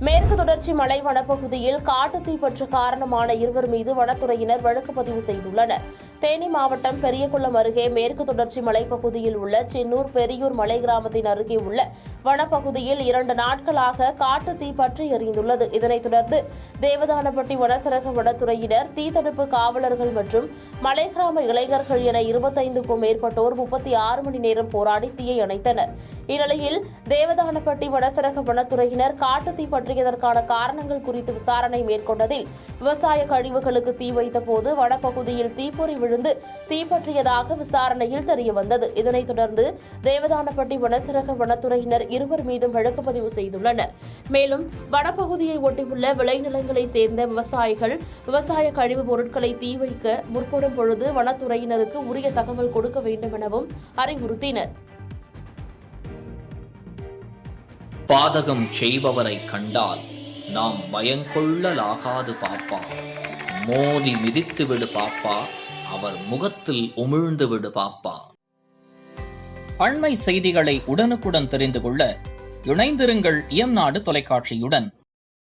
மேற்கு தொடர்ச்சி மலை வனப்பகுதியில் காட்டுத்தீ பற்ற காரணமான இருவர் மீது வனத்துறையினர் வழக்கு பதிவு செய்துள்ளனர். தேனி மாவட்டம் பெரியகுளம் அருகே மேற்கு தொடர்ச்சி மலைப்பகுதியில் உள்ள சின்னூர் பெரியூர் மலை கிராமத்தின் அருகே உள்ள வனப்பகுதியில் 2 நாட்களாக காட்டுத்தீ பற்றி எரிந்துள்ளது. இதனைத் தொடர்ந்து தேவதானப்பட்டி வனசரக வனத்துறையினர், தீத்தடுப்பு காவலர்கள் மற்றும் மலை கிராம இளைஞர்கள் என 25க்கும் மேற்பட்டோர் 36 மணி நேரம் போராடி தீயை அணைத்தனர். இந்நிலையில் தேவதானப்பட்டி வனசரக வனத்துறையினர் காட்டுத்தீ பற்றியதற்கான காரணங்கள் குறித்து விசாரணை மேற்கொண்டதில் விவசாய கழிவுகளுக்கு தீ வைத்தபோது வனப்பகுதியில் தீப்பொறி விழுந்து தீப்பற்றியதாக விசாரணையில் தெரியவந்தது. இதனைத் தொடர்ந்து தேவதானப்பட்டி வனசரக வனத்துறையினர் இருவர் மீதும் வழக்கு பதிவு செய்துள்ளனர். மேலும் வனப்பகுதியை ஒட்டியுள்ள விளைநிலங்களை சேர்ந்த விவசாயிகள் விவசாய கழிவுப் பொருட்களை தீ வைக்க முற்படும் பொழுது வனத்துறையினருக்கு உரிய தகவல் கொடுக்க வேண்டும் எனவும் அறிவுறுத்தினர். பாதகம் செய்பவரை கண்டால் நாம் பயங்கொள்ளலாகாது பாப்பா. மோதி மிதித்து விடு பாப்பா, அவர் முகத்தில் உமிழ்ந்து விடு பாப்பா. அண்மை செய்திகளை உடனுக்குடன் தெரிந்து கொள்ள இணைந்திருங்கள் இயம்நாடு தொலைக்காட்சியுடன்.